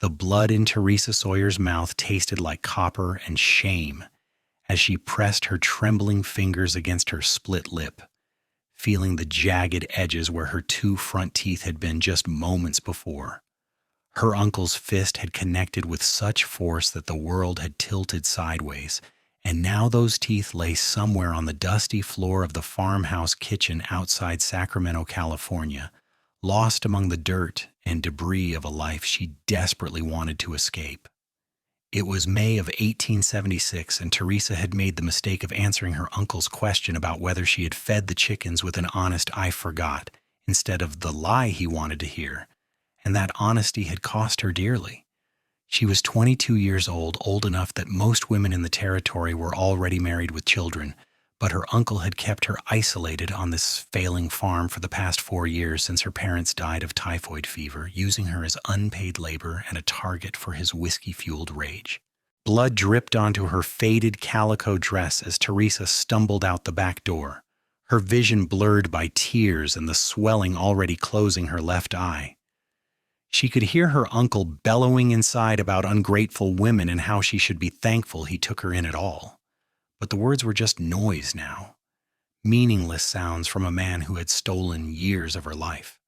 The blood in Teresa Sawyer's mouth tasted like copper and shame as she pressed her trembling fingers against her split lip, feeling the jagged edges where her two front teeth had been just moments before. Her uncle's fist had connected with such force that the world had tilted sideways, and now those teeth lay somewhere on the dusty floor of the farmhouse kitchen outside Sacramento, California, lost among the dirt and debris of a life she desperately wanted to escape. It was May of 1876, and Teresa had made the mistake of answering her uncle's question about whether she had fed the chickens with an honest "I forgot," instead of the lie he wanted to hear, and that honesty had cost her dearly. She was 22 years old enough that most women in the territory were already married with children, but her uncle had kept her isolated on this failing farm for the past 4 years since her parents died of typhoid fever, using her as unpaid labor and a target for his whiskey-fueled rage. Blood dripped onto her faded calico dress as Teresa stumbled out the back door, her vision blurred by tears and the swelling already closing her left eye. She could hear her uncle bellowing inside about ungrateful women and how she should be thankful he took her in at all. But the words were just noise now, meaningless sounds from a man who had stolen years of her life.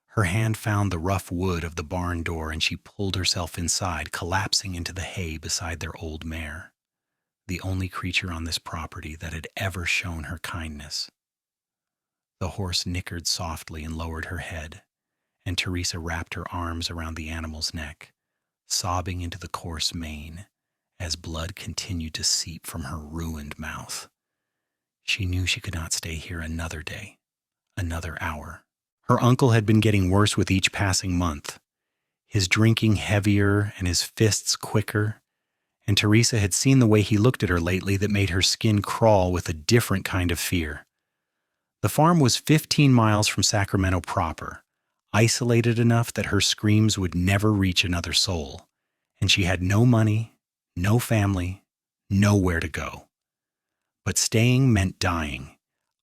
Her hand found the rough wood of the barn door and she pulled herself inside, collapsing into the hay beside their old mare, the only creature on this property that had ever shown her kindness. The horse nickered softly and lowered her head, and Teresa wrapped her arms around the animal's neck, sobbing into the coarse mane as blood continued to seep from her ruined mouth. She knew she could not stay here another day, another hour. Her uncle had been getting worse with each passing month, his drinking heavier and his fists quicker, and Teresa had seen the way he looked at her lately that made her skin crawl with a different kind of fear. The farm was 15 miles from Sacramento proper, isolated enough that her screams would never reach another soul, and she had no money, no family, nowhere to go. But staying meant dying,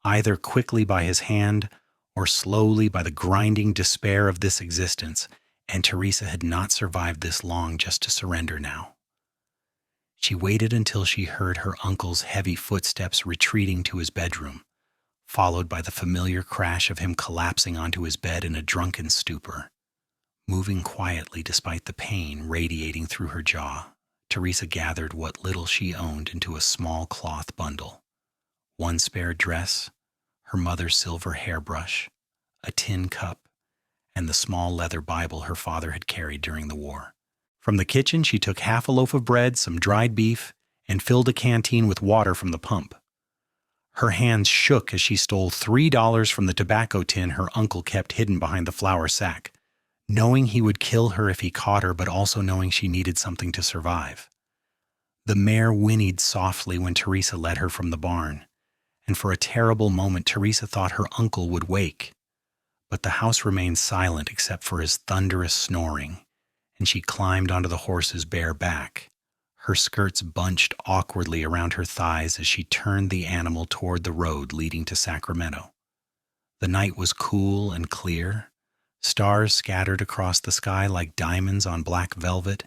either quickly by his hand or slowly by the grinding despair of this existence, and Teresa had not survived this long just to surrender now. She waited until she heard her uncle's heavy footsteps retreating to his bedroom, followed by the familiar crash of him collapsing onto his bed in a drunken stupor. Moving quietly despite the pain radiating through her jaw, Teresa gathered what little she owned into a small cloth bundle. One spare dress, her mother's silver hairbrush, a tin cup, and the small leather Bible her father had carried during the war. From the kitchen, she took half a loaf of bread, some dried beef, and filled a canteen with water from the pump. Her hands shook as she stole $3 from the tobacco tin her uncle kept hidden behind the flour sack, knowing he would kill her if he caught her, but also knowing she needed something to survive. The mare whinnied softly when Teresa led her from the barn, and for a terrible moment Teresa thought her uncle would wake. But the house remained silent except for his thunderous snoring, and she climbed onto the horse's bare back, her skirts bunched awkwardly around her thighs as she turned the animal toward the road leading to Sacramento. The night was cool and clear, stars scattered across the sky like diamonds on black velvet,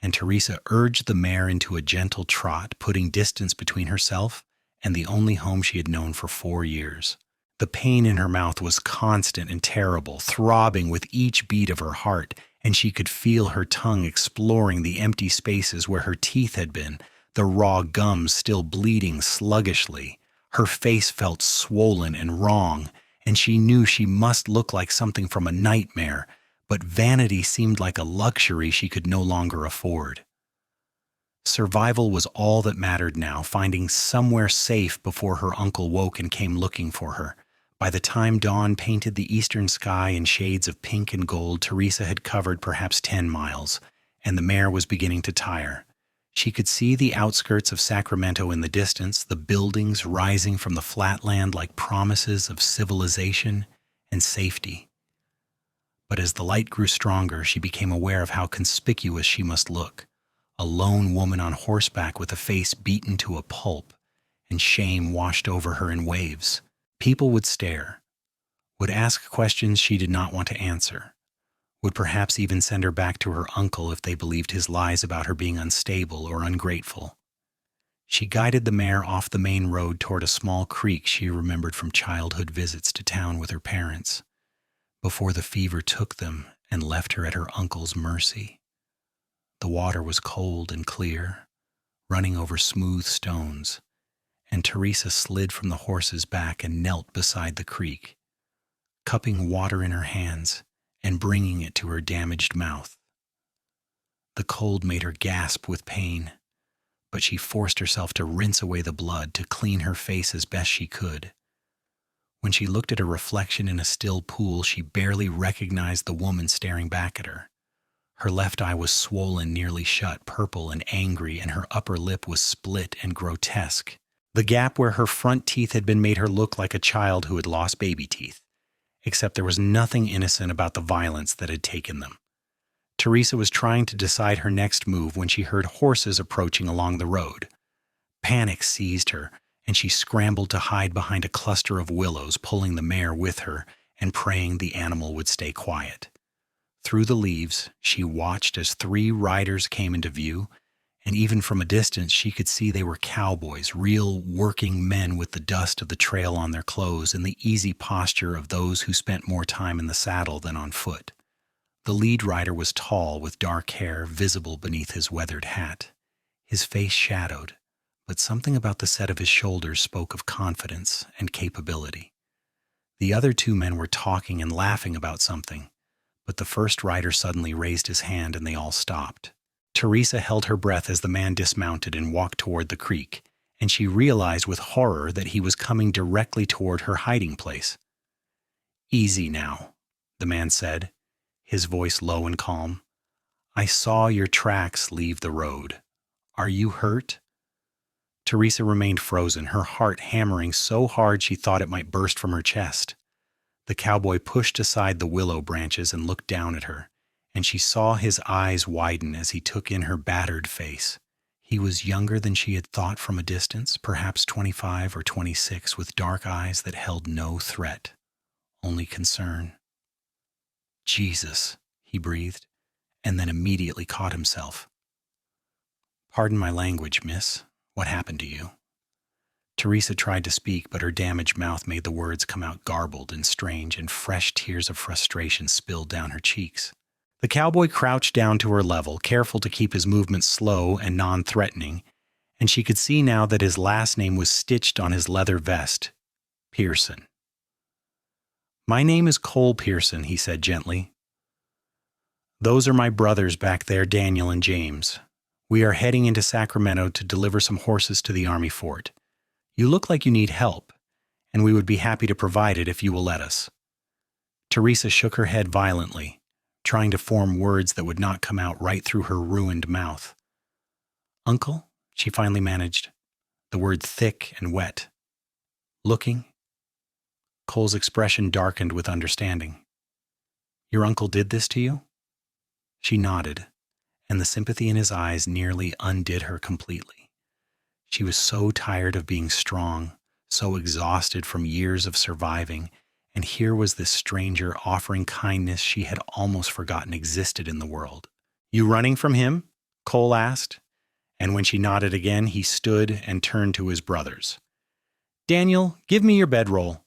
and Teresa urged the mare into a gentle trot, putting distance between herself and the only home she had known for 4 years. The pain in her mouth was constant and terrible, throbbing with each beat of her heart, and she could feel her tongue exploring the empty spaces where her teeth had been, the raw gums still bleeding sluggishly. Her face felt swollen and wrong, and she knew she must look like something from a nightmare, but vanity seemed like a luxury she could no longer afford. Survival was all that mattered now, finding somewhere safe before her uncle woke and came looking for her. By the time dawn painted the eastern sky in shades of pink and gold, Teresa had covered perhaps 10 miles, and the mare was beginning to tire. She could see the outskirts of Sacramento in the distance, the buildings rising from the flatland like promises of civilization and safety. But as the light grew stronger, she became aware of how conspicuous she must look. A lone woman on horseback with a face beaten to a pulp, and shame washed over her in waves. People would stare, would ask questions she did not want to answer, would perhaps even send her back to her uncle if they believed his lies about her being unstable or ungrateful. She guided the mare off the main road toward a small creek she remembered from childhood visits to town with her parents, before the fever took them and left her at her uncle's mercy. The water was cold and clear, running over smooth stones, and Teresa slid from the horse's back and knelt beside the creek, cupping water in her hands and bringing it to her damaged mouth. The cold made her gasp with pain, but she forced herself to rinse away the blood to clean her face as best she could. When she looked at her reflection in a still pool, she barely recognized the woman staring back at her. Her left eye was swollen nearly shut, purple and angry, and her upper lip was split and grotesque. The gap where her front teeth had been made her look like a child who had lost baby teeth, except there was nothing innocent about the violence that had taken them. Teresa was trying to decide her next move when she heard horses approaching along the road. Panic seized her, and she scrambled to hide behind a cluster of willows, pulling the mare with her and praying the animal would stay quiet. Through the leaves, she watched as 3 riders came into view, and even from a distance she could see they were cowboys, real working men with the dust of the trail on their clothes and the easy posture of those who spent more time in the saddle than on foot. The lead rider was tall, with dark hair visible beneath his weathered hat. His face shadowed, but something about the set of his shoulders spoke of confidence and capability. The other 2 men were talking and laughing about something, but the first rider suddenly raised his hand and they all stopped. Teresa held her breath as the man dismounted and walked toward the creek, and she realized with horror that he was coming directly toward her hiding place. "Easy now," the man said, his voice low and calm. "I saw your tracks leave the road. Are you hurt?" Teresa remained frozen, her heart hammering so hard she thought it might burst from her chest. The cowboy pushed aside the willow branches and looked down at her, and she saw his eyes widen as he took in her battered face. He was younger than she had thought from a distance, perhaps 25 or 26, with dark eyes that held no threat, only concern. "Jesus," he breathed, and then immediately caught himself. "Pardon my language, miss. What happened to you?" Teresa tried to speak, but her damaged mouth made the words come out garbled and strange, and fresh tears of frustration spilled down her cheeks. The cowboy crouched down to her level, careful to keep his movements slow and non-threatening, and she could see now that his last name was stitched on his leather vest, Pearson. "My name is Cole Pearson," he said gently. "Those are my brothers back there, Daniel and James. We are heading into Sacramento to deliver some horses to the Army fort. You look like you need help, and we would be happy to provide it if you will let us." Teresa shook her head violently, trying to form words that would not come out right through her ruined mouth. "Uncle," she finally managed, the word thick and wet. "Looking?" Cole's expression darkened with understanding. "Your uncle did this to you?" She nodded, and the sympathy in his eyes nearly undid her completely. She was so tired of being strong, so exhausted from years of surviving, and here was this stranger offering kindness she had almost forgotten existed in the world. "You running from him?" Cole asked, and when she nodded again, he stood and turned to his brothers. "Daniel, give me your bedroll.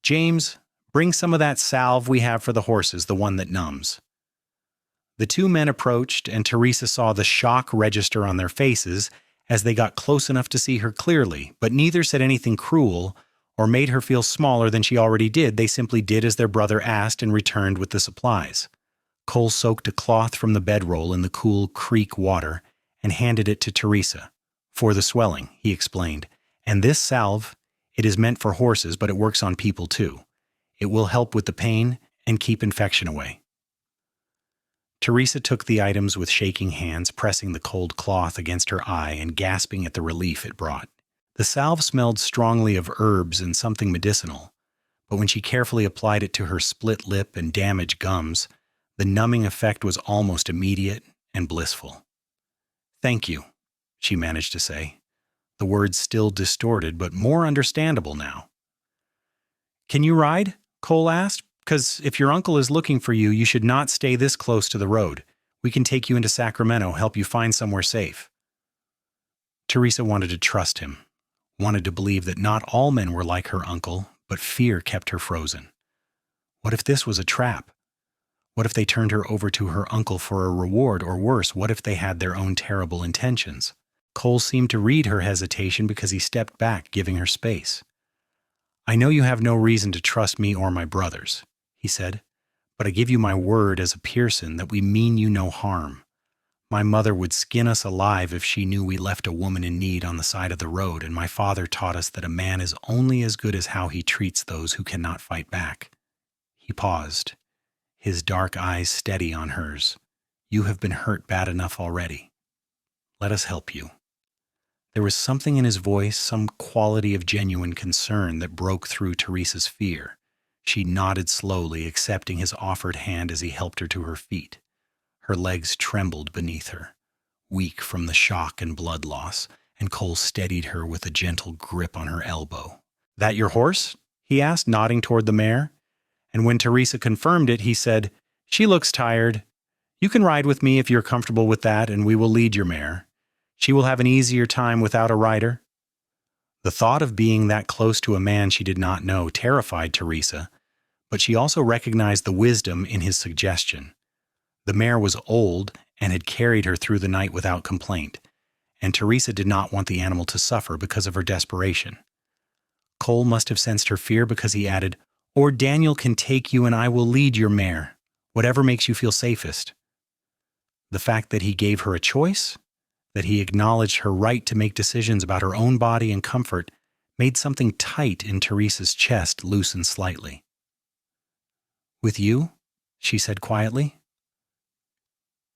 James, bring some of that salve we have for the horses, the one that numbs." The 2 men approached, and Teresa saw the shock register on their faces as they got close enough to see her clearly, but neither said anything cruel or made her feel smaller than she already did. They simply did as their brother asked and returned with the supplies. Cole soaked a cloth from the bedroll in the cool creek water and handed it to Teresa. "For the swelling," he explained, "and this salve, it is meant for horses, but it works on people too. It will help with the pain and keep infection away." Teresa took the items with shaking hands, pressing the cold cloth against her eye and gasping at the relief it brought. The salve smelled strongly of herbs and something medicinal, but when she carefully applied it to her split lip and damaged gums, the numbing effect was almost immediate and blissful. "Thank you," she managed to say, the words still distorted but more understandable now. "Can you ride?" Cole asked, Because if your uncle is looking for you, you should not stay this close to the road. We can take you into Sacramento, help you find somewhere safe. Teresa wanted to trust him, wanted to believe that not all men were like her uncle, but fear kept her frozen. What if this was a trap? What if they turned her over to her uncle for a reward, or worse, what if they had their own terrible intentions? Cole seemed to read her hesitation because he stepped back, giving her space. I know you have no reason to trust me or my brothers, he said, but I give you my word as a Pearson that we mean you no harm. My mother would skin us alive if she knew we left a woman in need on the side of the road, and my father taught us that a man is only as good as how he treats those who cannot fight back. He paused, his dark eyes steady on hers. You have been hurt bad enough already. Let us help you. There was something in his voice, some quality of genuine concern that broke through Teresa's fear. She nodded slowly, accepting his offered hand as he helped her to her feet. Her legs trembled beneath her, weak from the shock and blood loss, and Cole steadied her with a gentle grip on her elbow. That your horse? He asked, nodding toward the mare. And when Teresa confirmed it, he said, She looks tired. You can ride with me if you're comfortable with that, and we will lead your mare. She will have an easier time without a rider. The thought of being that close to a man she did not know terrified Teresa, but she also recognized the wisdom in his suggestion. The mare was old and had carried her through the night without complaint, and Teresa did not want the animal to suffer because of her desperation. Cole must have sensed her fear because he added, Or Daniel can take you and I will lead your mare, whatever makes you feel safest. The fact that he gave her a choice, that he acknowledged her right to make decisions about her own body and comfort, made something tight in Teresa's chest loosen slightly. With you? She said quietly.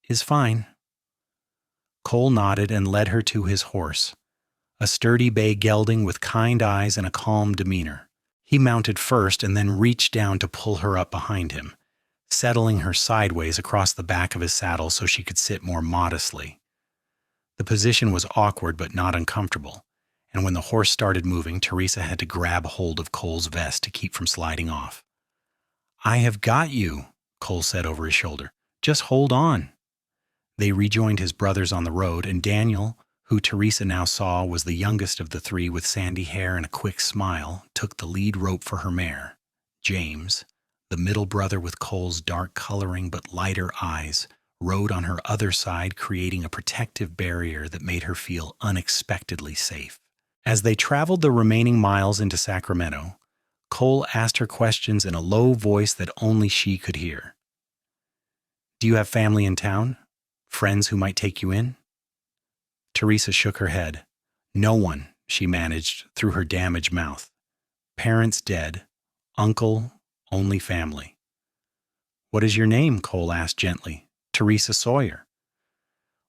Is fine. Cole nodded and led her to his horse, a sturdy bay gelding with kind eyes and a calm demeanor. He mounted first and then reached down to pull her up behind him, settling her sideways across the back of his saddle so she could sit more modestly. The position was awkward but not uncomfortable, and when the horse started moving, Teresa had to grab hold of Cole's vest to keep from sliding off. I have got you, Cole said over his shoulder. Just hold on. They rejoined his brothers on the road, and Daniel, who Teresa now saw was the youngest of the three with sandy hair and a quick smile, took the lead rope for her mare. James, the middle brother with Cole's dark coloring but lighter eyes, rode on her other side, creating a protective barrier that made her feel unexpectedly safe. As they traveled the remaining miles into Sacramento, Cole asked her questions in a low voice that only she could hear. Do you have family in town? Friends who might take you in? Teresa shook her head. No one, she managed through her damaged mouth. Parents dead. Uncle, only family. What is your name? Cole asked gently. Teresa Sawyer.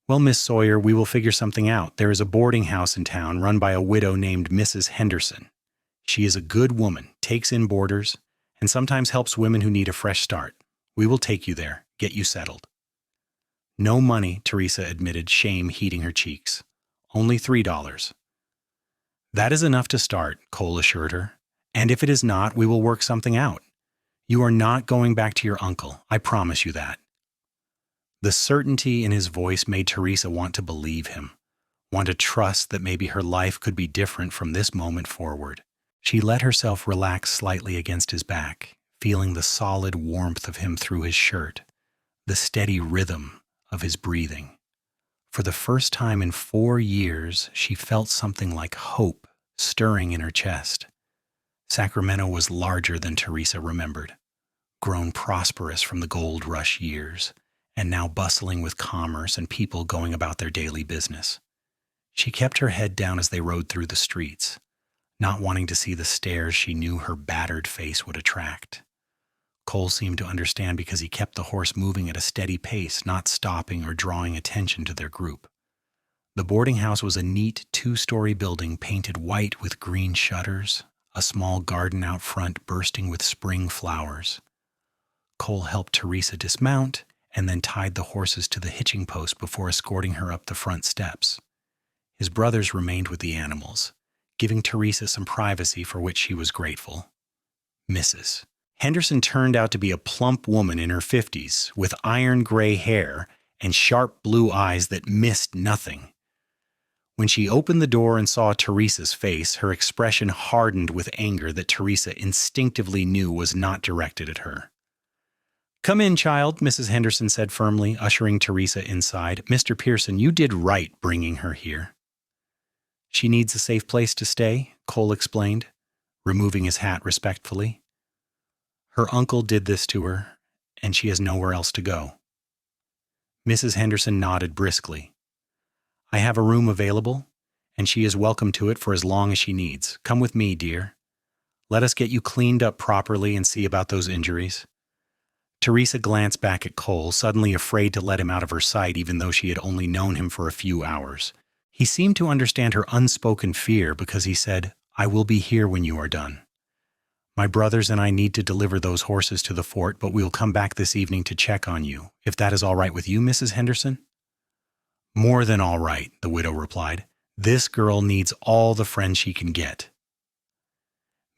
Well, Miss Sawyer, we will figure something out. There is a boarding house in town run by a widow named Mrs. Henderson. She is a good woman, takes in boarders, and sometimes helps women who need a fresh start. We will take you there, get you settled. No money, Teresa admitted, shame heating her cheeks. Only $3. That is enough to start, Cole assured her. And if it is not, we will work something out. You are not going back to your uncle, I promise you that. The certainty in his voice made Teresa want to believe him, want to trust that maybe her life could be different from this moment forward. She let herself relax slightly against his back, feeling the solid warmth of him through his shirt, the steady rhythm of his breathing. For the first time in 4 years, she felt something like hope stirring in her chest. Sacramento was larger than Teresa remembered, grown prosperous from the gold rush years, and now bustling with commerce and people going about their daily business. She kept her head down as they rode through the streets, not wanting to see the stares she knew her battered face would attract. Cole seemed to understand because he kept the horse moving at a steady pace, not stopping or drawing attention to their group. The boarding house was a neat 2-story building painted white with green shutters, a small garden out front bursting with spring flowers. Cole helped Teresa dismount and then tied the horses to the hitching post before escorting her up the front steps. His brothers remained with the animals, giving Teresa some privacy for which she was grateful. Mrs. Henderson turned out to be a plump woman in her 50s, with iron gray hair and sharp blue eyes that missed nothing. When she opened the door and saw Teresa's face, her expression hardened with anger that Teresa instinctively knew was not directed at her. "Come in, child," Mrs. Henderson said firmly, ushering Teresa inside. "Mr. Pearson, you did right bringing her here." "She needs a safe place to stay," Cole explained, removing his hat respectfully. "Her uncle did this to her, and she has nowhere else to go." Mrs. Henderson nodded briskly. "I have a room available, and she is welcome to it for as long as she needs. Come with me, dear. Let us get you cleaned up properly and see about those injuries." Teresa glanced back at Cole, suddenly afraid to let him out of her sight even though she had only known him for a few hours. He seemed to understand her unspoken fear because he said, "I will be here when you are done. My brothers and I need to deliver those horses to the fort, but we will come back this evening to check on you, if that is all right with you, Mrs. Henderson?" "More than all right," the widow replied. "This girl needs all the friends she can get."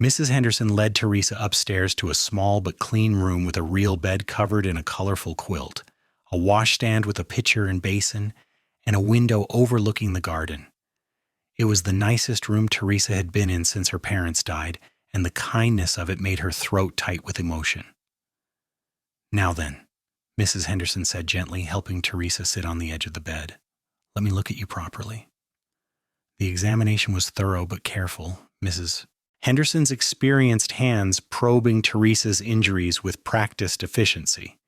Mrs. Henderson led Teresa upstairs to a small but clean room with a real bed covered in a colorful quilt, a washstand with a pitcher and basin, and a window overlooking the garden. It was the nicest room Teresa had been in since her parents died, and the kindness of it made her throat tight with emotion. "Now then," Mrs. Henderson said gently, helping Teresa sit on the edge of the bed. "Let me look at you properly." The examination was thorough but careful, Mrs. Henderson's experienced hands probing Teresa's injuries with practiced efficiency.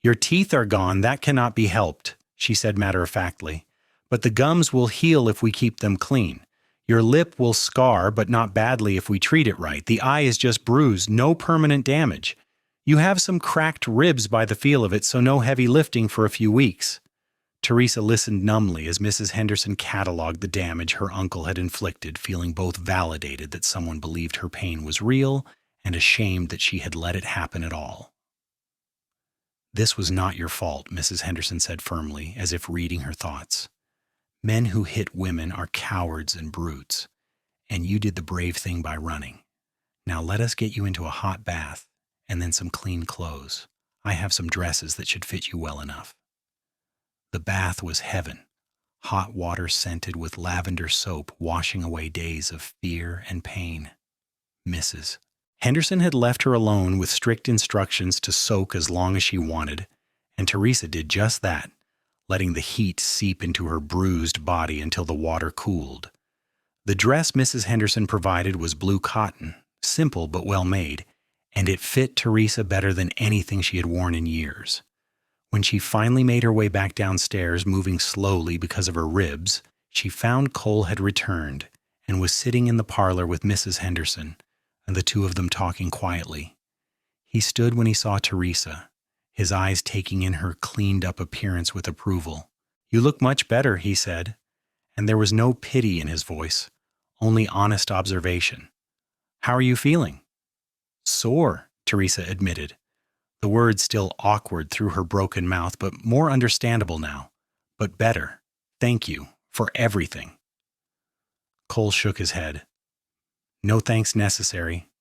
"Your teeth are gone, that cannot be helped," she said matter-of-factly. "But the gums will heal if we keep them clean. Your lip will scar, but not badly if we treat it right. The eye is just bruised, no permanent damage. You have some cracked ribs by the feel of it, so no heavy lifting for a few weeks." Teresa listened numbly as Mrs. Henderson cataloged the damage her uncle had inflicted, feeling both validated that someone believed her pain was real and ashamed that she had let it happen at all. "This was not your fault," Mrs. Henderson said firmly, as if reading her thoughts. "Men who hit women are cowards and brutes, and you did the brave thing by running. Now let us get you into a hot bath and then some clean clothes. I have some dresses that should fit you well enough." The bath was heaven, hot water scented with lavender soap washing away days of fear and pain. Mrs. Henderson had left her alone with strict instructions to soak as long as she wanted, and Teresa did just that, letting the heat seep into her bruised body until the water cooled. The dress Mrs. Henderson provided was blue cotton, simple but well made, and it fit Teresa better than anything she had worn in years. When she finally made her way back downstairs, moving slowly because of her ribs, she found Cole had returned and was sitting in the parlor with Mrs. Henderson, and the two of them talking quietly. He stood when he saw Teresa, his eyes taking in her cleaned-up appearance with approval. "You look much better," he said, and there was no pity in his voice, only honest observation. "How are you feeling?" "Sore," Teresa admitted, the words still awkward through her broken mouth, but more understandable now. "But better. Thank you for everything." Cole shook his head. "No thanks necessary.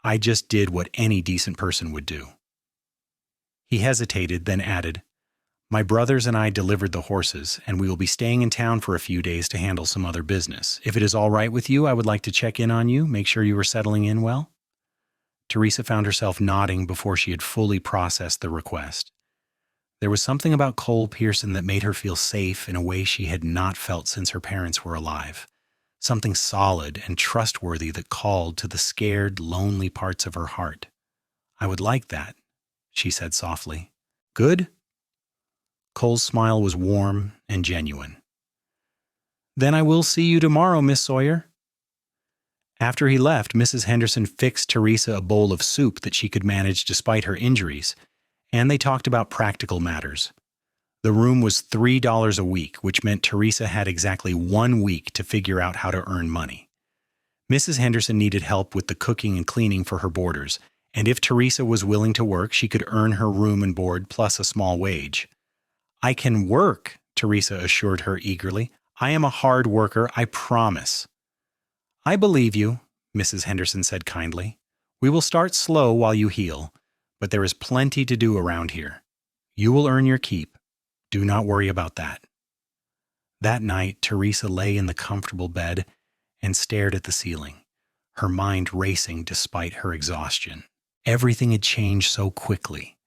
I just did what any decent person would do." He hesitated, then added, "My brothers and I delivered the horses, and we will be staying in town for a few days to handle some other business. If it is all right with you, I would like to check in on you, make sure you are settling in well." Teresa found herself nodding before she had fully processed the request. There was something about Cole Pearson that made her feel safe in a way she had not felt since her parents were alive. Something solid and trustworthy that called to the scared, lonely parts of her heart. "I would like that," she said softly. "Good?" Cole's smile was warm and genuine. "Then I will see you tomorrow, Miss Sawyer." After he left, Mrs. Henderson fixed Teresa a bowl of soup that she could manage despite her injuries, and they talked about practical matters. The room was $3 a week, which meant Teresa had exactly 1 week to figure out how to earn money. Mrs. Henderson needed help with the cooking and cleaning for her boarders, and if Teresa was willing to work, she could earn her room and board plus a small wage. "I can work," Teresa assured her eagerly. "I am a hard worker, I promise." "I believe you," Mrs. Henderson said kindly. We will start slow while you heal, but there is plenty to do around here. You will earn your keep. Do not worry about that." That night, Teresa lay in the comfortable bed and stared at the ceiling, her mind racing despite her exhaustion. Everything had changed so quickly,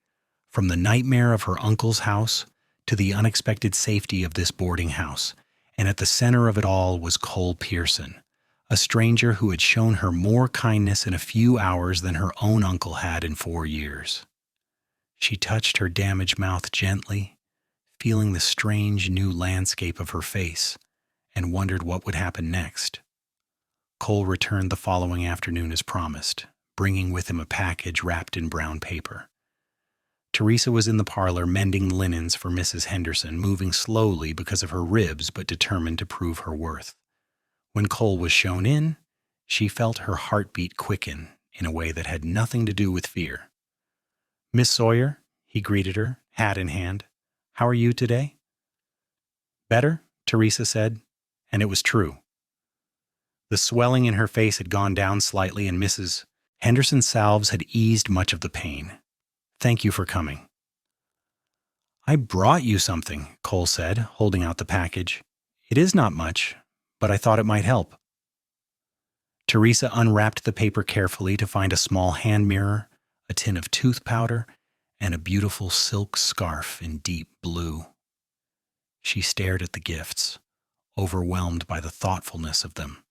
from the nightmare of her uncle's house to the unexpected safety of this boarding house, and at the center of it all was Cole Pearson, a stranger who had shown her more kindness in a few hours than her own uncle had in 4 years. She touched her damaged mouth gently, feeling the strange new landscape of her face, and wondered what would happen next. Cole returned the following afternoon as promised, bringing with him a package wrapped in brown paper. Teresa was in the parlor mending linens for Mrs. Henderson, moving slowly because of her ribs but determined to prove her worth. When Cole was shown in, she felt her heartbeat quicken in a way that had nothing to do with fear. "Miss Sawyer," he greeted her, hat in hand. "How are you today?" "Better," Teresa said, and it was true. The swelling in her face had gone down slightly, and Mrs. Henderson's salves had eased much of the pain. "Thank you for coming." "I brought you something," Cole said, holding out the package. "It is not much, but I thought it might help." Teresa unwrapped the paper carefully to find a small hand mirror, a tin of tooth powder, and a beautiful silk scarf in deep blue. She stared at the gifts, overwhelmed by the thoughtfulness of them.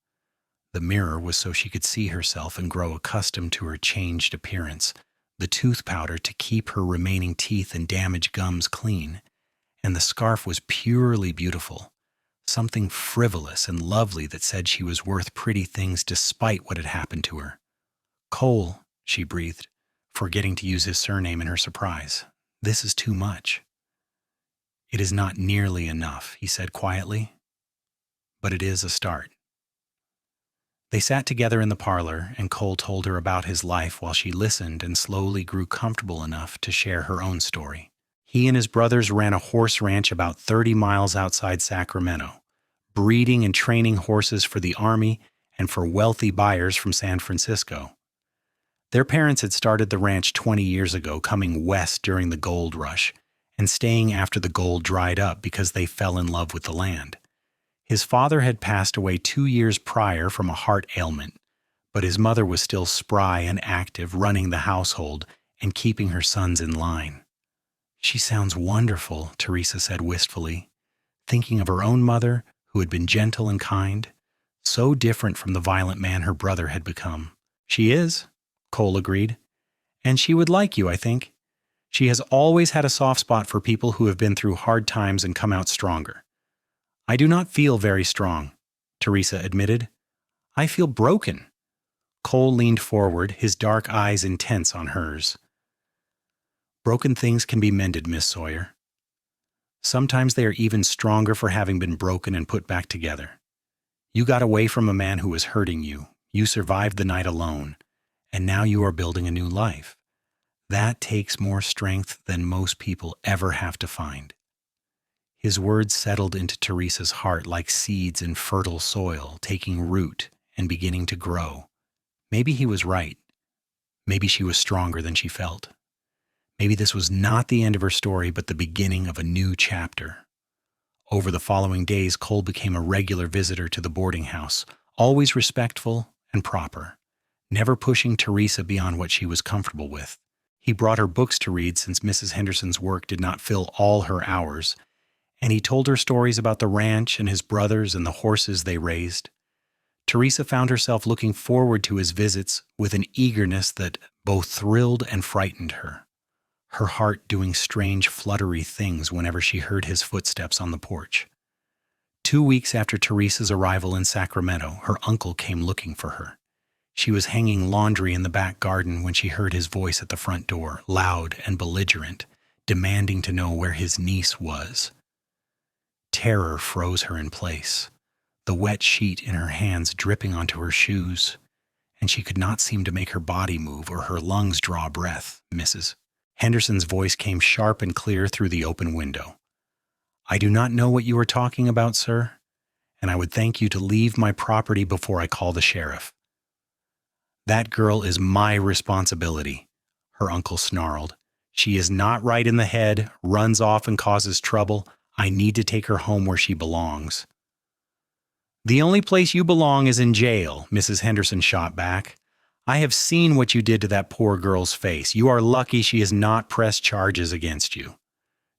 The mirror was so she could see herself and grow accustomed to her changed appearance, the tooth powder to keep her remaining teeth and damaged gums clean, and the scarf was purely beautiful, something frivolous and lovely that said she was worth pretty things despite what had happened to her. "Cole," she breathed, forgetting to use his surname in her surprise. "This is too much." "It is not nearly enough," he said quietly, "but it is a start." They sat together in the parlor, and Cole told her about his life while she listened and slowly grew comfortable enough to share her own story. He and his brothers ran a horse ranch about 30 miles outside Sacramento, breeding and training horses for the Army and for wealthy buyers from San Francisco. Their parents had started the ranch 20 years ago, coming west during the gold rush and staying after the gold dried up because they fell in love with the land. His father had passed away 2 years prior from a heart ailment, but his mother was still spry and active, running the household and keeping her sons in line. "She sounds wonderful," Teresa said wistfully, thinking of her own mother, who had been gentle and kind, so different from the violent man her brother had become. "She is," Cole agreed, "and she would like you, I think. She has always had a soft spot for people who have been through hard times and come out stronger." "I do not feel very strong," Teresa admitted. "I feel broken." Cole leaned forward, his dark eyes intense on hers. "Broken things can be mended, Miss Sawyer. Sometimes they are even stronger for having been broken and put back together. You got away from a man who was hurting you. You survived the night alone, and now you are building a new life. That takes more strength than most people ever have to find." His words settled into Teresa's heart like seeds in fertile soil, taking root and beginning to grow. Maybe he was right. Maybe she was stronger than she felt. Maybe this was not the end of her story, but the beginning of a new chapter. Over the following days, Cole became a regular visitor to the boarding house, always respectful and proper, never pushing Teresa beyond what she was comfortable with. He brought her books to read since Mrs. Henderson's work did not fill all her hours, and he told her stories about the ranch and his brothers and the horses they raised. Teresa found herself looking forward to his visits with an eagerness that both thrilled and frightened her, her heart doing strange fluttery things whenever she heard his footsteps on the porch. 2 weeks after Teresa's arrival in Sacramento, her uncle came looking for her. She was hanging laundry in the back garden when she heard his voice at the front door, loud and belligerent, demanding to know where his niece was. Terror froze her in place, the wet sheet in her hands dripping onto her shoes, and she could not seem to make her body move or her lungs draw breath. Mrs. Henderson's voice came sharp and clear through the open window. "I do not know what you are talking about, sir, and I would thank you to leave my property before I call the sheriff." That girl is my responsibility, her uncle snarled. She is not right in the head, runs off and causes trouble. I need to take her home where she belongs. The only place you belong is in jail, Mrs. Henderson shot back. I have seen what you did to that poor girl's face. You are lucky she has not pressed charges against you.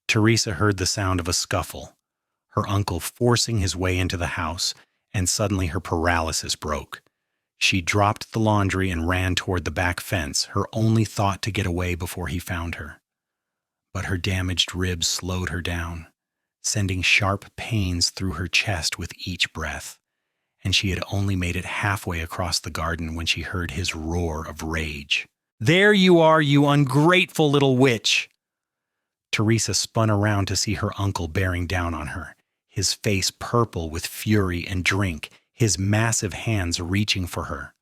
Teresa heard the sound of a scuffle, her uncle forcing his way into the house, and suddenly her paralysis broke. She dropped the laundry and ran toward the back fence, her only thought to get away before he found her. But her damaged ribs slowed her down, sending sharp pains through her chest with each breath, and she had only made it halfway across the garden when she heard his roar of rage. "There you are, you ungrateful little witch!" Teresa spun around to see her uncle bearing down on her, his face purple with fury and drink, his massive hands reaching for her.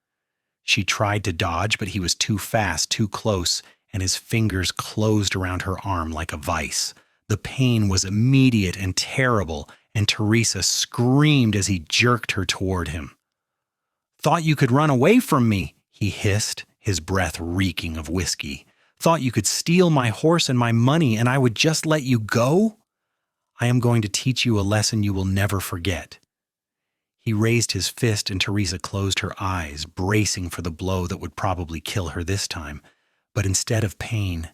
She tried to dodge, but he was too fast, too close, and his fingers closed around her arm like a vice. The pain was immediate and terrible, and Teresa screamed as he jerked her toward him. "Thought you could run away from me," he hissed, his breath reeking of whiskey. "Thought you could steal my horse and my money, and I would just let you go? I am going to teach you a lesson you will never forget." He raised his fist and Teresa closed her eyes, bracing for the blow that would probably kill her this time. But instead of pain,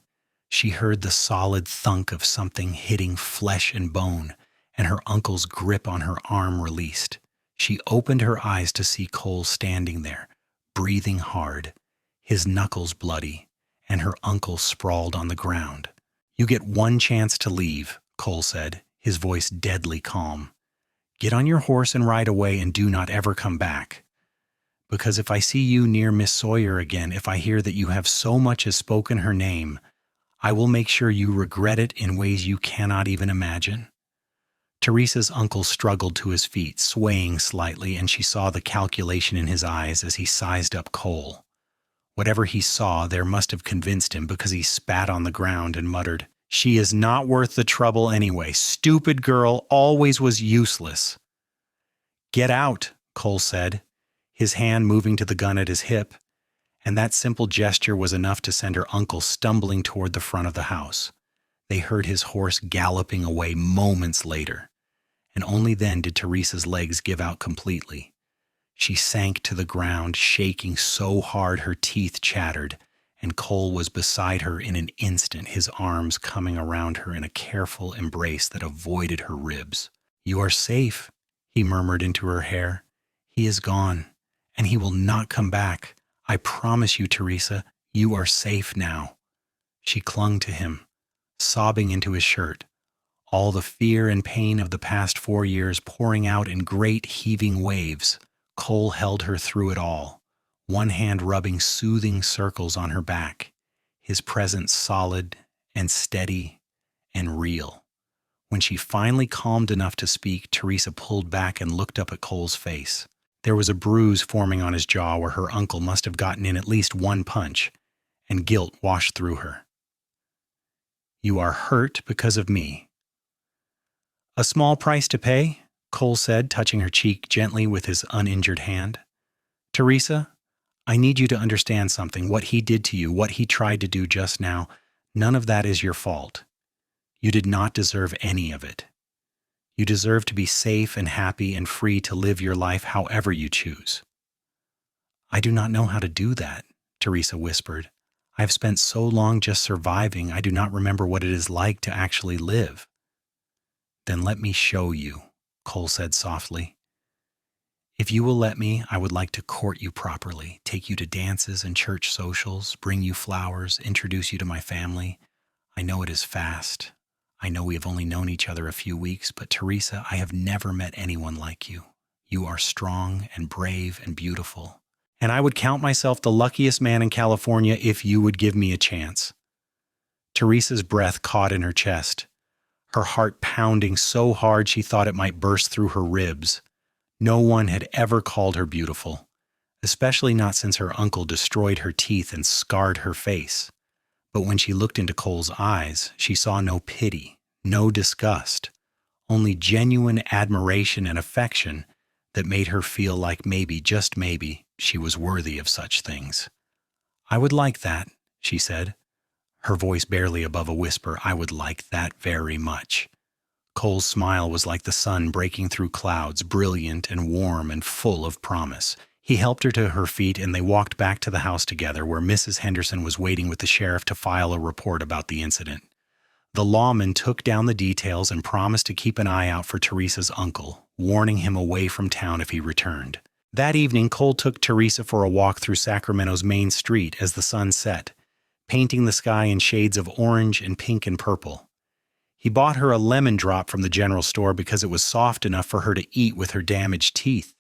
she heard the solid thunk of something hitting flesh and bone, and her uncle's grip on her arm released. She opened her eyes to see Cole standing there, breathing hard, his knuckles bloody, and her uncle sprawled on the ground. "You get one chance to leave," Cole said, his voice deadly calm. "Get on your horse and ride away and do not ever come back. Because if I see you near Miss Sawyer again, if I hear that you have so much as spoken her name, I will make sure you regret it in ways you cannot even imagine." Teresa's uncle struggled to his feet, swaying slightly, and she saw the calculation in his eyes as he sized up Cole. Whatever he saw there must have convinced him, because he spat on the ground and muttered, "She is not worth the trouble anyway. Stupid girl, always was useless." "Get out," Cole said, his hand moving to the gun at his hip, and that simple gesture was enough to send her uncle stumbling toward the front of the house. They heard his horse galloping away moments later, and only then did Teresa's legs give out completely. She sank to the ground, shaking so hard her teeth chattered, and Cole was beside her in an instant, his arms coming around her in a careful embrace that avoided her ribs. "You are safe," he murmured into her hair. "He is gone, and he will not come back. I promise you, Teresa, you are safe now." She clung to him, sobbing into his shirt, all the fear and pain of the past 4 years pouring out in great heaving waves. Cole held her through it all, one hand rubbing soothing circles on her back, his presence solid and steady and real. When she finally calmed enough to speak, Teresa pulled back and looked up at Cole's face. There was a bruise forming on his jaw where her uncle must have gotten in at least one punch, and guilt washed through her. "You are hurt because of me." "A small price to pay," Cole said, touching her cheek gently with his uninjured hand. "Teresa, I need you to understand something. What he did to you, what he tried to do just now, none of that is your fault. You did not deserve any of it. You deserve to be safe and happy and free to live your life however you choose." "I do not know how to do that," Teresa whispered. "I have spent so long just surviving, I do not remember what it is like to actually live." "Then let me show you," Cole said softly. "If you will let me, I would like to court you properly, take you to dances and church socials, bring you flowers, introduce you to my family. I know it is fast. I know we have only known each other a few weeks, but Teresa, I have never met anyone like you. You are strong and brave and beautiful, and I would count myself the luckiest man in California if you would give me a chance." Teresa's breath caught in her chest, her heart pounding so hard she thought it might burst through her ribs. No one had ever called her beautiful, especially not since her uncle destroyed her teeth and scarred her face. But when she looked into Cole's eyes, she saw no pity, no disgust, only genuine admiration and affection that made her feel like maybe, just maybe, she was worthy of such things. "I would like that," she said, her voice barely above a whisper. "I would like that very much." Cole's smile was like the sun breaking through clouds, brilliant and warm and full of promise. He helped her to her feet, and they walked back to the house together, where Mrs. Henderson was waiting with the sheriff to file a report about the incident. The lawman took down the details and promised to keep an eye out for Teresa's uncle, warning him away from town if he returned. That evening, Cole took Teresa for a walk through Sacramento's main street as the sun set, painting the sky in shades of orange and pink and purple. He bought her a lemon drop from the general store because it was soft enough for her to eat with her damaged teeth,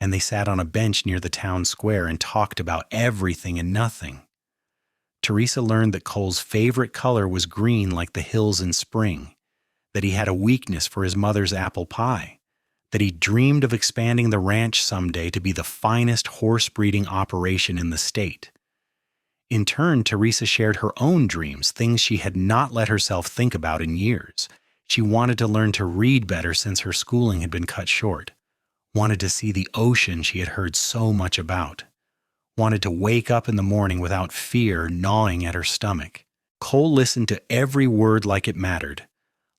and they sat on a bench near the town square and talked about everything and nothing. Teresa learned that Cole's favorite color was green like the hills in spring, that he had a weakness for his mother's apple pie, that he dreamed of expanding the ranch someday to be the finest horse breeding operation in the state. In turn, Teresa shared her own dreams, things she had not let herself think about in years. She wanted to learn to read better since her schooling had been cut short, wanted to see the ocean she had heard so much about, wanted to wake up in the morning without fear gnawing at her stomach. Cole listened to every word like it mattered,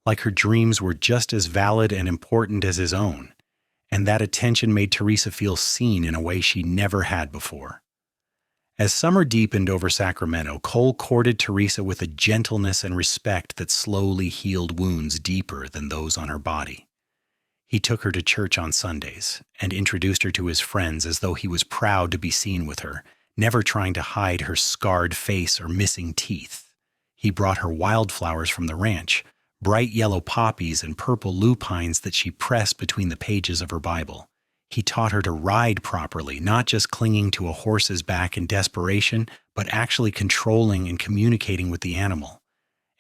like her dreams were just as valid and important as his own, and that attention made Teresa feel seen in a way she never had before. As summer deepened over Sacramento, Cole courted Teresa with a gentleness and respect that slowly healed wounds deeper than those on her body. He took her to church on Sundays and introduced her to his friends as though he was proud to be seen with her, never trying to hide her scarred face or missing teeth. He brought her wildflowers from the ranch, bright yellow poppies and purple lupines that she pressed between the pages of her Bible. He taught her to ride properly, not just clinging to a horse's back in desperation, but actually controlling and communicating with the animal.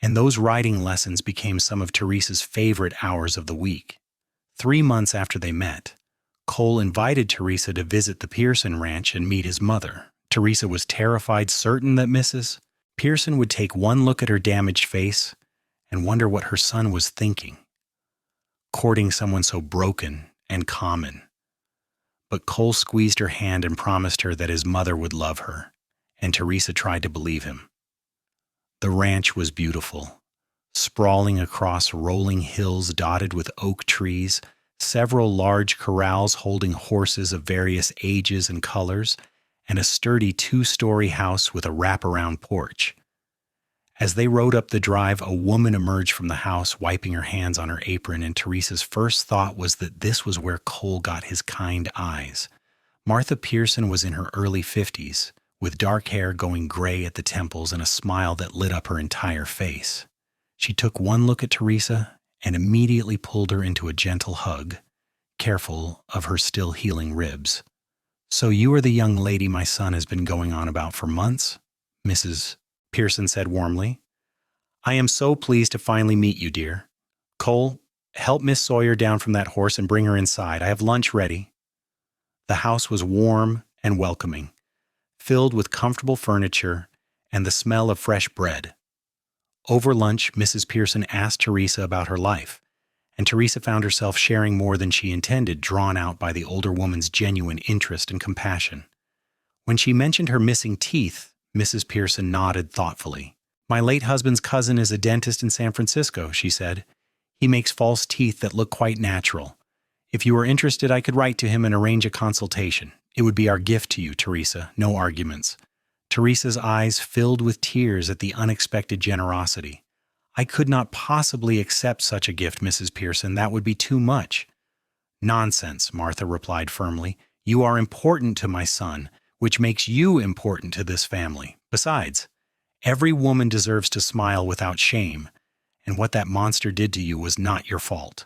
And those riding lessons became some of Teresa's favorite hours of the week. 3 months after they met, Cole invited Teresa to visit the Pearson ranch and meet his mother. Teresa was terrified, certain that Mrs. Pearson would take one look at her damaged face and wonder what her son was thinking, courting someone so broken and common. But Cole squeezed her hand and promised her that his mother would love her, and Teresa tried to believe him. The ranch was beautiful, sprawling across rolling hills dotted with oak trees, several large corrals holding horses of various ages and colors, and a sturdy 2-story house with a wraparound porch. As they rode up the drive, a woman emerged from the house, wiping her hands on her apron, and Teresa's first thought was that this was where Cole got his kind eyes. Martha Pearson was in her early 50s, with dark hair going gray at the temples and a smile that lit up her entire face. She took one look at Teresa and immediately pulled her into a gentle hug, careful of her still healing ribs. "So you are the young lady my son has been going on about for months?" Mrs. Pearson said warmly. "I am so pleased to finally meet you, dear. Cole, help Miss Sawyer down from that horse and bring her inside. I have lunch ready." The house was warm and welcoming, filled with comfortable furniture and the smell of fresh bread. Over lunch, Mrs. Pearson asked Teresa about her life, and Teresa found herself sharing more than she intended, drawn out by the older woman's genuine interest and compassion. When she mentioned her missing teeth, Mrs. Pearson nodded thoughtfully. "My late husband's cousin is a dentist in San Francisco," she said. "He makes false teeth that look quite natural. If you are interested, I could write to him and arrange a consultation. It would be our gift to you, Teresa, no arguments." Teresa's eyes filled with tears at the unexpected generosity. "I could not possibly accept such a gift, Mrs. Pearson. That would be too much." "Nonsense," Martha replied firmly. "You are important to my son, which makes you important to this family. Besides, every woman deserves to smile without shame, and what that monster did to you was not your fault."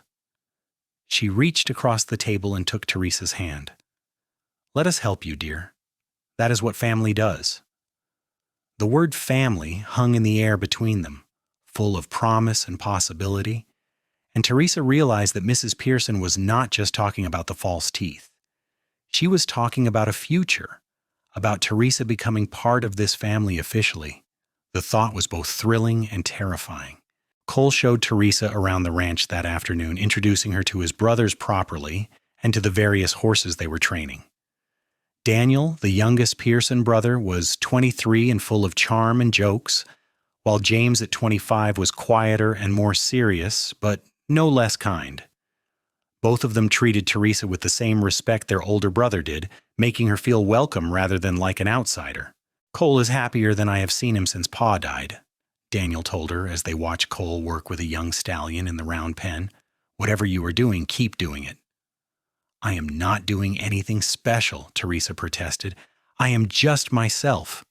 She reached across the table and took Teresa's hand. "Let us help you, dear. That is what family does." The word family hung in the air between them, full of promise and possibility, and Teresa realized that Mrs. Pearson was not just talking about the false teeth. She was talking about a future, about Teresa becoming part of this family officially. The thought was both thrilling and terrifying. Cole showed Teresa around the ranch that afternoon, introducing her to his brothers properly and to the various horses they were training. Daniel, the youngest Pearson brother, was 23 and full of charm and jokes, while James at 25 was quieter and more serious, but no less kind. Both of them treated Teresa with the same respect their older brother did, making her feel welcome rather than like an outsider. "Cole is happier than I have seen him since Pa died," Daniel told her as they watched Cole work with a young stallion in the round pen. "Whatever you are doing, keep doing it." "I am not doing anything special," Teresa protested. "I am just myself."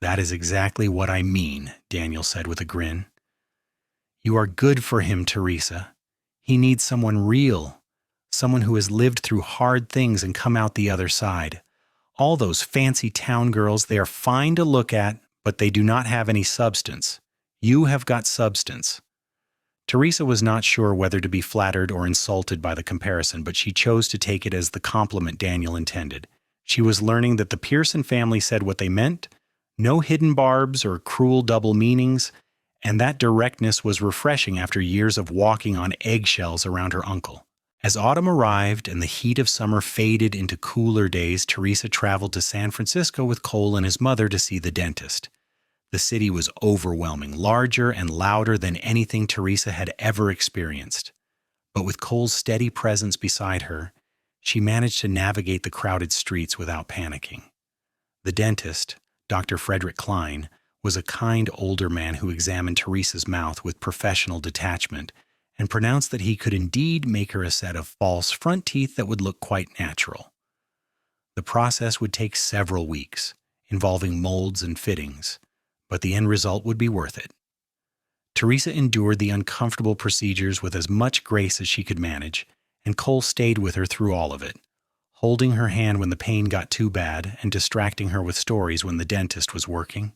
"That is exactly what I mean," Daniel said with a grin. "You are good for him, Teresa. He needs someone real, someone who has lived through hard things and come out the other side. All those fancy town girls, they are fine to look at, but they do not have any substance. You have got substance." Teresa was not sure whether to be flattered or insulted by the comparison, but she chose to take it as the compliment Daniel intended. She was learning that the Pearson family said what they meant, no hidden barbs or cruel double meanings, and that directness was refreshing after years of walking on eggshells around her uncle. As autumn arrived and the heat of summer faded into cooler days, Teresa traveled to San Francisco with Cole and his mother to see the dentist. The city was overwhelming, larger and louder than anything Teresa had ever experienced. But with Cole's steady presence beside her, she managed to navigate the crowded streets without panicking. The dentist, Dr. Frederick Klein, was a kind older man who examined Teresa's mouth with professional detachment and pronounced that he could indeed make her a set of false front teeth that would look quite natural. The process would take several weeks, involving molds and fittings, but the end result would be worth it. Teresa endured the uncomfortable procedures with as much grace as she could manage, and Cole stayed with her through all of it, holding her hand when the pain got too bad and distracting her with stories when the dentist was working.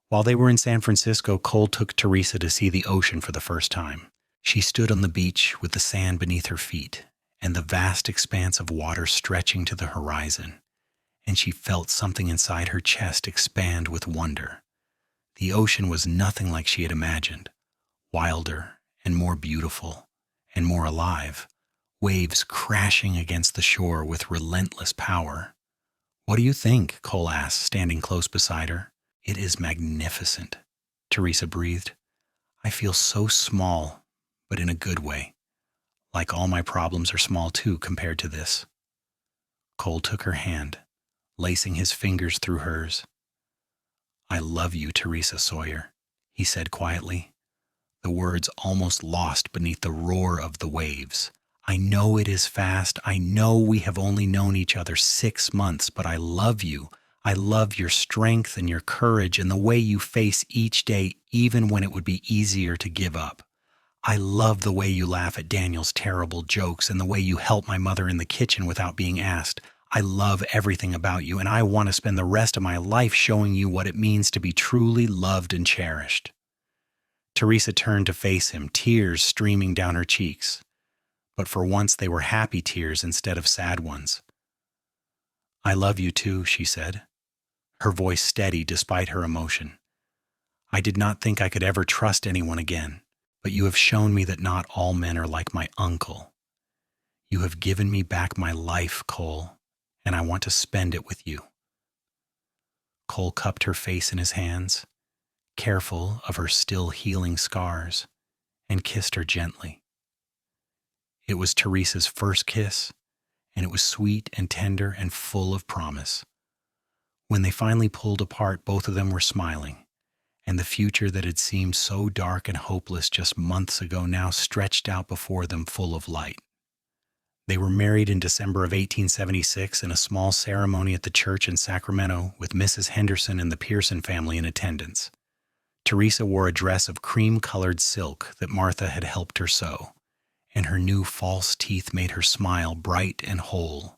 While they were in San Francisco, Cole took Teresa to see the ocean for the first time. She stood on the beach with the sand beneath her feet and the vast expanse of water stretching to the horizon, and she felt something inside her chest expand with wonder. The ocean was nothing like she had imagined, wilder and more beautiful and more alive, waves crashing against the shore with relentless power. "What do you think?" Cole asked, standing close beside her. "It is magnificent," Teresa breathed. "I feel so small, but in a good way. Like all my problems are small too compared to this." Cole took her hand, lacing his fingers through hers. "I love you, Teresa Sawyer," he said quietly, the words almost lost beneath the roar of the waves. "I know it is fast. I know we have only known each other 6 months, but I love you. I love your strength and your courage and the way you face each day, even when it would be easier to give up. I love the way you laugh at Daniel's terrible jokes and the way you help my mother in the kitchen without being asked. I love everything about you, and I want to spend the rest of my life showing you what it means to be truly loved and cherished." Teresa turned to face him, tears streaming down her cheeks. But for once they were happy tears instead of sad ones. "I love you too," she said, her voice steady despite her emotion. "I did not think I could ever trust anyone again, but you have shown me that not all men are like my uncle. You have given me back my life, Cole, and I want to spend it with you." Cole cupped her face in his hands, careful of her still healing scars, and kissed her gently. It was Teresa's first kiss, and it was sweet and tender and full of promise. When they finally pulled apart, both of them were smiling, and the future that had seemed so dark and hopeless just months ago now stretched out before them full of light. They were married in December of 1876 in a small ceremony at the church in Sacramento with Mrs. Henderson and the Pearson family in attendance. Teresa wore a dress of cream-colored silk that Martha had helped her sew, and her new false teeth made her smile bright and whole.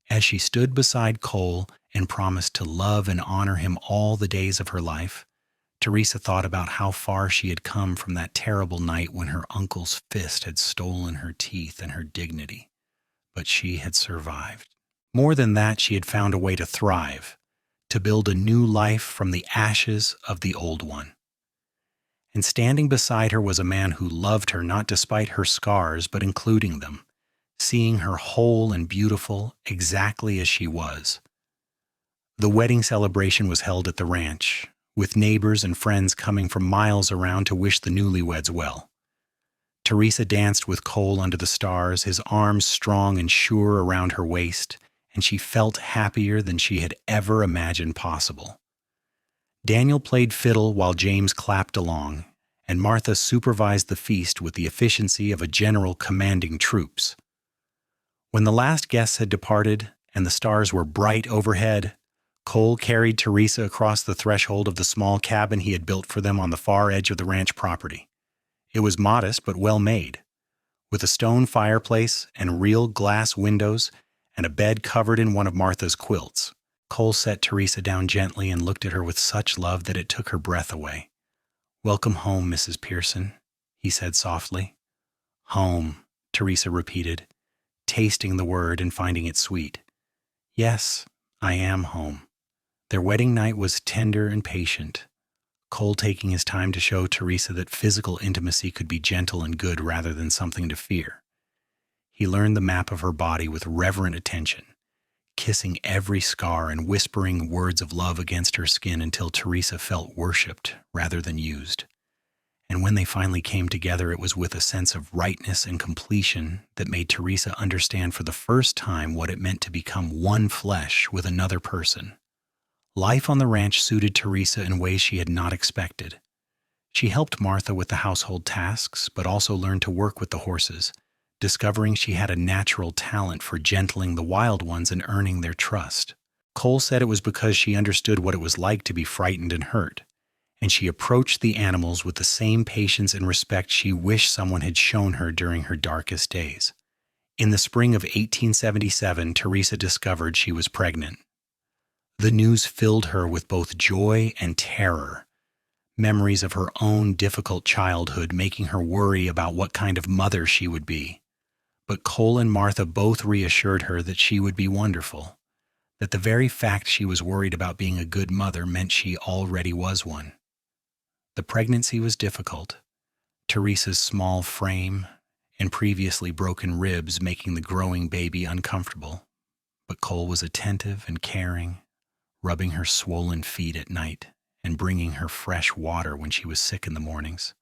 As she stood beside Cole and promised to love and honor him all the days of her life, Teresa thought about how far she had come from that terrible night when her uncle's fist had stolen her teeth and her dignity. But she had survived. More than that, she had found a way to thrive, to build a new life from the ashes of the old one. And standing beside her was a man who loved her not despite her scars, but including them, seeing her whole and beautiful exactly as she was. The wedding celebration was held at the ranch, with neighbors and friends coming from miles around to wish the newlyweds well. Teresa danced with Cole under the stars, his arms strong and sure around her waist, and she felt happier than she had ever imagined possible. Daniel played fiddle while James clapped along, and Martha supervised the feast with the efficiency of a general commanding troops. When the last guests had departed and the stars were bright overhead, Cole carried Teresa across the threshold of the small cabin he had built for them on the far edge of the ranch property. It was modest but well made, with a stone fireplace and real glass windows and a bed covered in one of Martha's quilts. Cole set Teresa down gently and looked at her with such love that it took her breath away. "Welcome home, Mrs. Pearson," he said softly. "Home," Teresa repeated, tasting the word and finding it sweet. "Yes, I am home." Their wedding night was tender and patient, Cole taking his time to show Teresa that physical intimacy could be gentle and good rather than something to fear. He learned the map of her body with reverent attention, kissing every scar and whispering words of love against her skin until Teresa felt worshipped rather than used. And when they finally came together, it was with a sense of rightness and completion that made Teresa understand for the first time what it meant to become one flesh with another person. Life on the ranch suited Teresa in ways she had not expected. She helped Martha with the household tasks, but also learned to work with the horses, discovering she had a natural talent for gentling the wild ones and earning their trust. Cole said it was because she understood what it was like to be frightened and hurt, and she approached the animals with the same patience and respect she wished someone had shown her during her darkest days. In the spring of 1877, Teresa discovered she was pregnant. The news filled her with both joy and terror, memories of her own difficult childhood making her worry about what kind of mother she would be. But Cole and Martha both reassured her that she would be wonderful, that the very fact she was worried about being a good mother meant she already was one. The pregnancy was difficult, Teresa's small frame and previously broken ribs making the growing baby uncomfortable, but Cole was attentive and caring, rubbing her swollen feet at night and bringing her fresh water when she was sick in the mornings.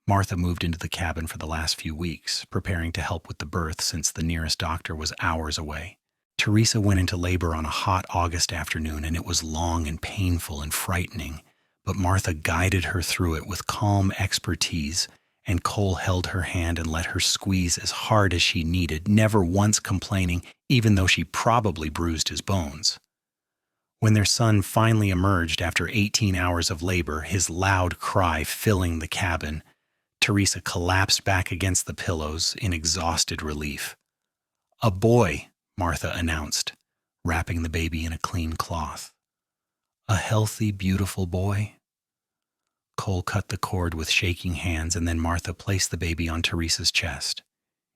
Martha moved into the cabin for the last few weeks, preparing to help with the birth since the nearest doctor was hours away. Teresa went into labor on a hot August afternoon, and it was long and painful and frightening, but Martha guided her through it with calm expertise, and Cole held her hand and let her squeeze as hard as she needed, never once complaining, even though she probably bruised his bones. When their son finally emerged after 18 hours of labor, his loud cry filling the cabin, Teresa collapsed back against the pillows in exhausted relief. "A boy," Martha announced, wrapping the baby in a clean cloth. "A healthy, beautiful boy?" Cole cut the cord with shaking hands, and then Martha placed the baby on Teresa's chest.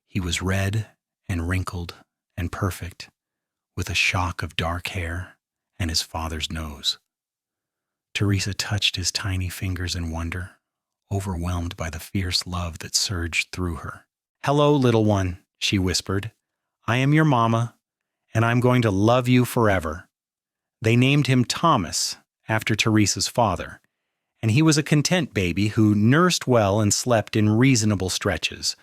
He was red and wrinkled and perfect, with a shock of dark hair and his father's nose. Teresa touched his tiny fingers in wonder, overwhelmed by the fierce love that surged through her. "Hello, little one," she whispered. "I am your mama, and I'm going to love you forever." They named him Thomas, after Teresa's father, and he was a content baby who nursed well and slept in reasonable stretches.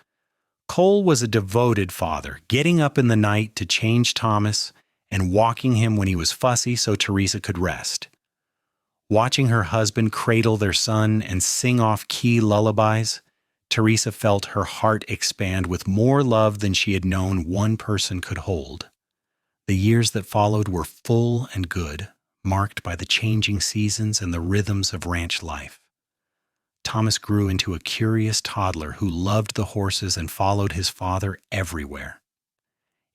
Cole was a devoted father, getting up in the night to change Thomas and walking him when he was fussy so Teresa could rest. Watching her husband cradle their son and sing off-key lullabies, Teresa felt her heart expand with more love than she had known one person could hold. The years that followed were full and good, marked by the changing seasons and the rhythms of ranch life. Thomas grew into a curious toddler who loved the horses and followed his father everywhere.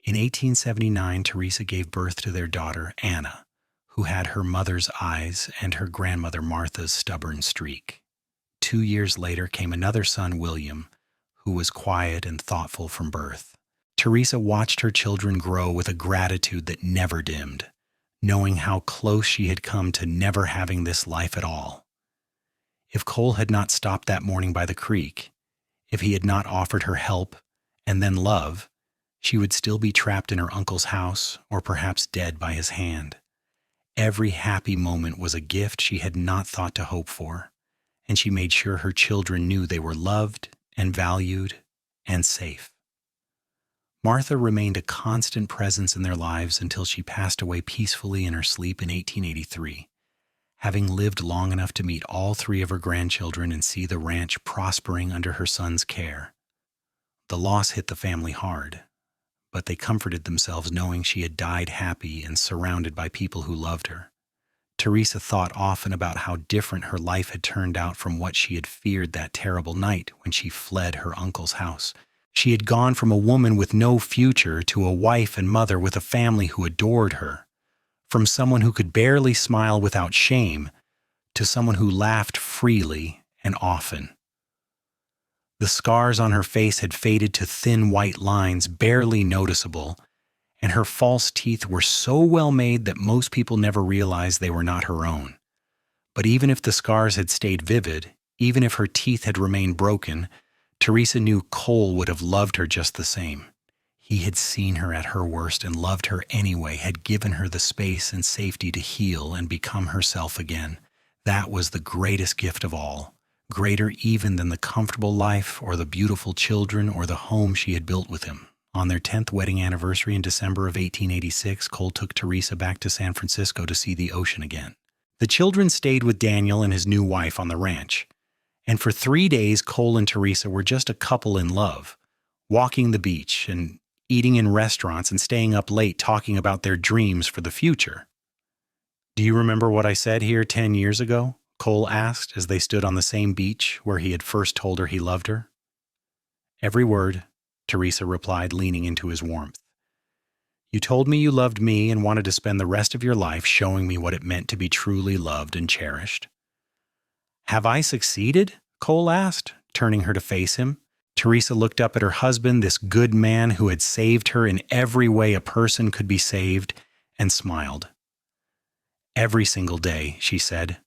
In 1879, Teresa gave birth to their daughter, Anna, who had her mother's eyes and her grandmother Martha's stubborn streak. 2 years later came another son, William, who was quiet and thoughtful from birth. Teresa watched her children grow with a gratitude that never dimmed, knowing how close she had come to never having this life at all. If Cole had not stopped that morning by the creek, if he had not offered her help and then love, she would still be trapped in her uncle's house or perhaps dead by his hand. Every happy moment was a gift she had not thought to hope for, and she made sure her children knew they were loved and valued and safe. Martha remained a constant presence in their lives until she passed away peacefully in her sleep in 1883, having lived long enough to meet all three of her grandchildren and see the ranch prospering under her son's care. The loss hit the family hard, but they comforted themselves knowing she had died happy and surrounded by people who loved her. Teresa thought often about how different her life had turned out from what she had feared that terrible night when she fled her uncle's house. She had gone from a woman with no future to a wife and mother with a family who adored her, from someone who could barely smile without shame to someone who laughed freely and often. The scars on her face had faded to thin white lines barely noticeable, and her false teeth were so well made that most people never realized they were not her own. But even if the scars had stayed vivid, even if her teeth had remained broken, Teresa knew Cole would have loved her just the same. He had seen her at her worst and loved her anyway, had given her the space and safety to heal and become herself again. That was the greatest gift of all, greater even than the comfortable life or the beautiful children or the home she had built with him. On their 10th wedding anniversary in December of 1886, Cole took Teresa back to San Francisco to see the ocean again. The children stayed with Daniel and his new wife on the ranch. And for 3 days, Cole and Teresa were just a couple in love, walking the beach and eating in restaurants and staying up late talking about their dreams for the future. "Do you remember what I said here 10 years ago?" Cole asked as they stood on the same beach where he had first told her he loved her. "Every word," Teresa replied, leaning into his warmth. "You told me you loved me and wanted to spend the rest of your life showing me what it meant to be truly loved and cherished." "Have I succeeded?" Cole asked, turning her to face him. Teresa looked up at her husband, this good man who had saved her in every way a person could be saved, and smiled. "Every single day," she said.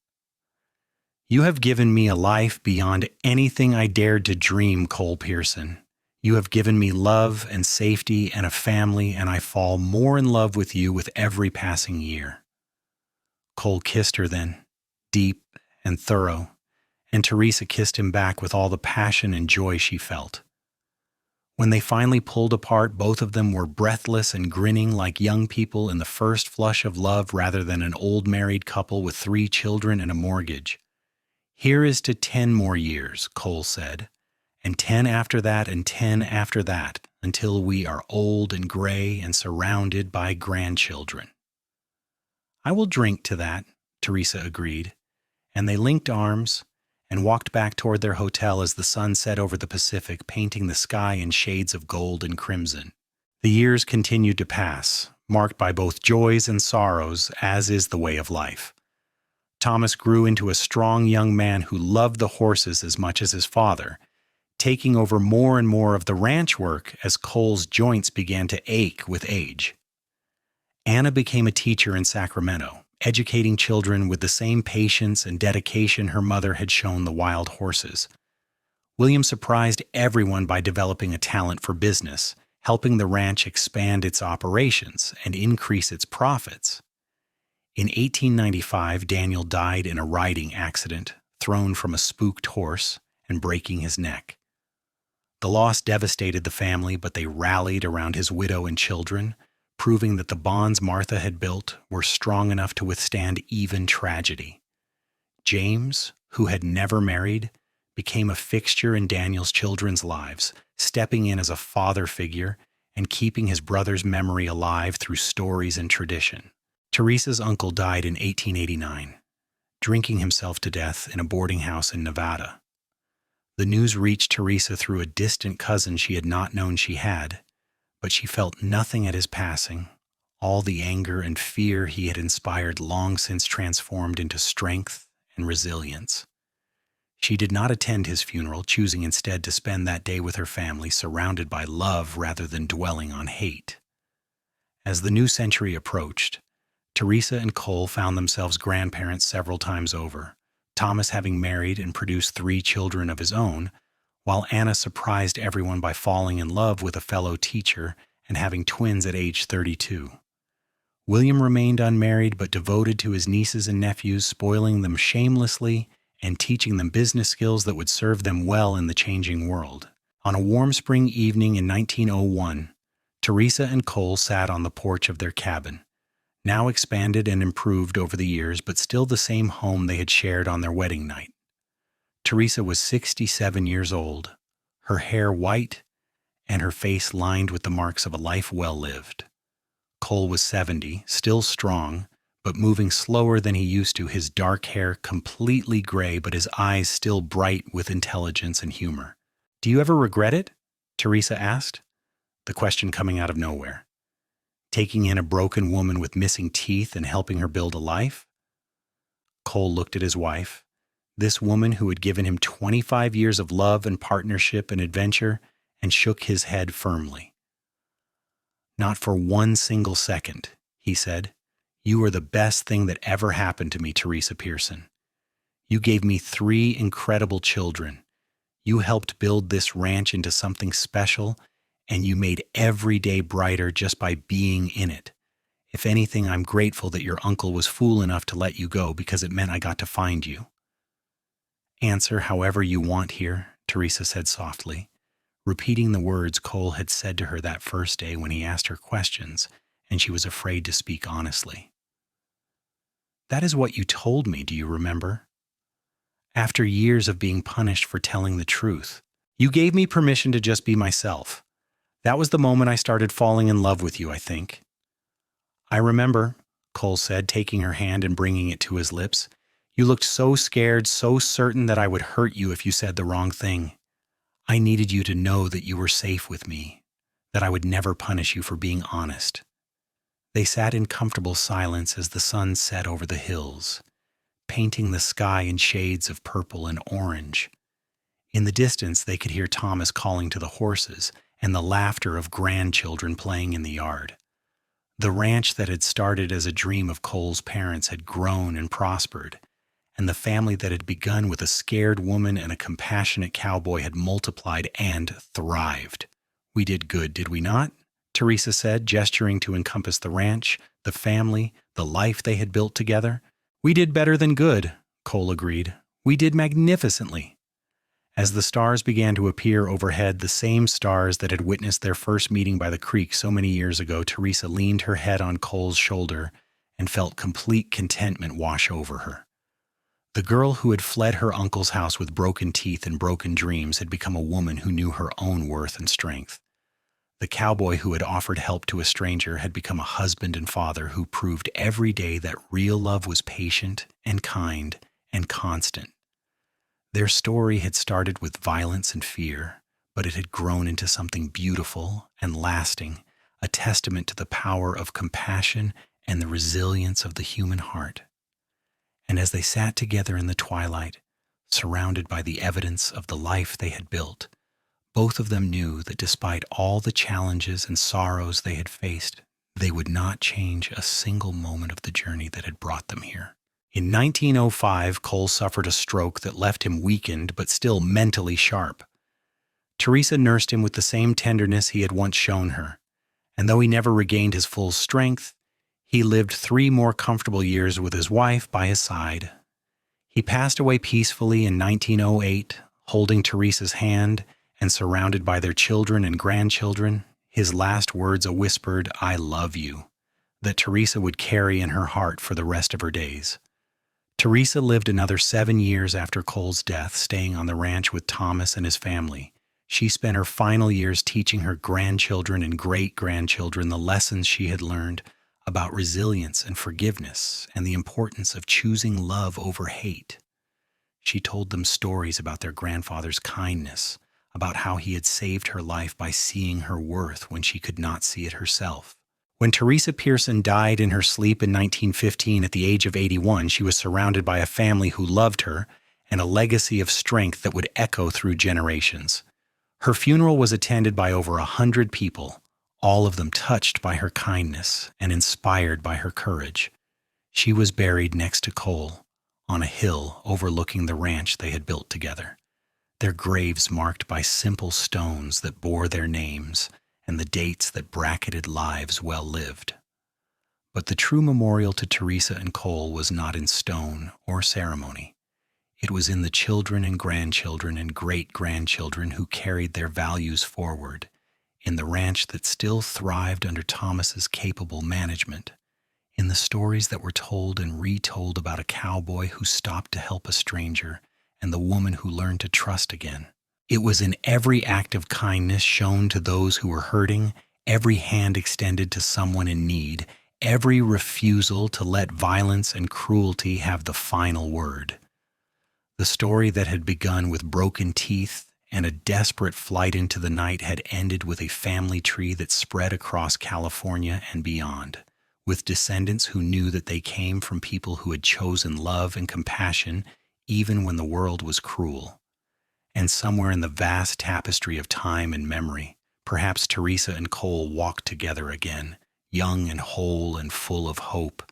"You have given me a life beyond anything I dared to dream, Cole Pearson. You have given me love and safety and a family, and I fall more in love with you with every passing year." Cole kissed her then, deep and thorough, and Teresa kissed him back with all the passion and joy she felt. When they finally pulled apart, both of them were breathless and grinning like young people in the first flush of love rather than an old married couple with 3 children and a mortgage. "Here is to 10 more years," Cole said, "and 10 after that and 10 after that, until we are old and gray and surrounded by grandchildren." "I will drink to that," Teresa agreed, and they linked arms and walked back toward their hotel as the sun set over the Pacific, painting the sky in shades of gold and crimson. The years continued to pass, marked by both joys and sorrows, as is the way of life. Thomas grew into a strong young man who loved the horses as much as his father, taking over more and more of the ranch work as Cole's joints began to ache with age. Anna became a teacher in Sacramento, educating children with the same patience and dedication her mother had shown the wild horses. William surprised everyone by developing a talent for business, helping the ranch expand its operations and increase its profits. In 1895, Daniel died in a riding accident, thrown from a spooked horse and breaking his neck. The loss devastated the family, but they rallied around his widow and children, proving that the bonds Martha had built were strong enough to withstand even tragedy. James, who had never married, became a fixture in Daniel's children's lives, stepping in as a father figure and keeping his brother's memory alive through stories and tradition. Teresa's uncle died in 1889, drinking himself to death in a boarding house in Nevada. The news reached Teresa through a distant cousin she had not known she had, but she felt nothing at his passing. All the anger and fear he had inspired long since transformed into strength and resilience. She did not attend his funeral, choosing instead to spend that day with her family, surrounded by love rather than dwelling on hate. As the new century approached, Teresa and Cole found themselves grandparents several times over, Thomas having married and produced 3 children of his own, while Anna surprised everyone by falling in love with a fellow teacher and having twins at age 32. William remained unmarried but devoted to his nieces and nephews, spoiling them shamelessly and teaching them business skills that would serve them well in the changing world. On a warm spring evening in 1901, Teresa and Cole sat on the porch of their cabin, now expanded and improved over the years, but still the same home they had shared on their wedding night. Teresa was 67 years old, her hair white and her face lined with the marks of a life well lived. Cole was 70, still strong, but moving slower than he used to, his dark hair completely gray, but his eyes still bright with intelligence and humor. "Do you ever regret it?" Teresa asked, the question coming out of nowhere. Taking in a broken woman with missing teeth and helping her build a life? Cole looked at his wife, this woman who had given him 25 years of love and partnership and adventure, and shook his head firmly. "Not for one single second," he said. "You are the best thing that ever happened to me, Teresa Pearson. You gave me 3 incredible children. You helped build this ranch into something special, and you made every day brighter just by being in it. If anything, I'm grateful that your uncle was fool enough to let you go because it meant I got to find you." "Answer however you want here," Teresa said softly, repeating the words Cole had said to her that first day when he asked her questions and she was afraid to speak honestly. "That is what you told me, do you remember? After years of being punished for telling the truth, you gave me permission to just be myself. That was the moment I started falling in love with you, I think." "I remember," Cole said, taking her hand and bringing it to his lips. "You looked so scared, so certain that I would hurt you if you said the wrong thing. I needed you to know that you were safe with me, that I would never punish you for being honest." They sat in comfortable silence as the sun set over the hills, painting the sky in shades of purple and orange. In the distance, they could hear Thomas calling to the horses and the laughter of grandchildren playing in the yard. The ranch that had started as a dream of Cole's parents had grown and prospered, and the family that had begun with a scared woman and a compassionate cowboy had multiplied and thrived. "We did good, did we not?" Teresa said, gesturing to encompass the ranch, the family, the life they had built together. "We did better than good," Cole agreed. "We did magnificently." As the stars began to appear overhead, the same stars that had witnessed their first meeting by the creek so many years ago, Teresa leaned her head on Cole's shoulder and felt complete contentment wash over her. The girl who had fled her uncle's house with broken teeth and broken dreams had become a woman who knew her own worth and strength. The cowboy who had offered help to a stranger had become a husband and father who proved every day that real love was patient and kind and constant. Their story had started with violence and fear, but it had grown into something beautiful and lasting, a testament to the power of compassion and the resilience of the human heart. And as they sat together in the twilight, surrounded by the evidence of the life they had built, both of them knew that despite all the challenges and sorrows they had faced, they would not change a single moment of the journey that had brought them here. In 1905, Cole suffered a stroke that left him weakened but still mentally sharp. Teresa nursed him with the same tenderness he had once shown her, and though he never regained his full strength, he lived 3 more comfortable years with his wife by his side. He passed away peacefully in 1908, holding Teresa's hand and surrounded by their children and grandchildren, his last words a whispered, "I love you," that Teresa would carry in her heart for the rest of her days. Teresa lived another 7 years after Cole's death, staying on the ranch with Thomas and his family. She spent her final years teaching her grandchildren and great-grandchildren the lessons she had learned about resilience and forgiveness and the importance of choosing love over hate. She told them stories about their grandfather's kindness, about how he had saved her life by seeing her worth when she could not see it herself. When Teresa Pearson died in her sleep in 1915 at the age of 81, she was surrounded by a family who loved her and a legacy of strength that would echo through generations. Her funeral was attended by over 100 people, all of them touched by her kindness and inspired by her courage. She was buried next to Cole, on a hill overlooking the ranch they had built together, their graves marked by simple stones that bore their names, and the dates that bracketed lives well lived. But the true memorial to Teresa and Cole was not in stone or ceremony. It was in the children and grandchildren and great-grandchildren who carried their values forward, in the ranch that still thrived under Thomas's capable management, in the stories that were told and retold about a cowboy who stopped to help a stranger and the woman who learned to trust again. It was in every act of kindness shown to those who were hurting, every hand extended to someone in need, every refusal to let violence and cruelty have the final word. The story that had begun with broken teeth and a desperate flight into the night had ended with a family tree that spread across California and beyond, with descendants who knew that they came from people who had chosen love and compassion even when the world was cruel. And somewhere in the vast tapestry of time and memory, perhaps Teresa and Cole walked together again, young and whole and full of hope,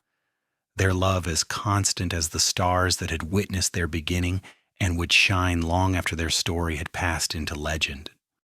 their love as constant as the stars that had witnessed their beginning and would shine long after their story had passed into legend.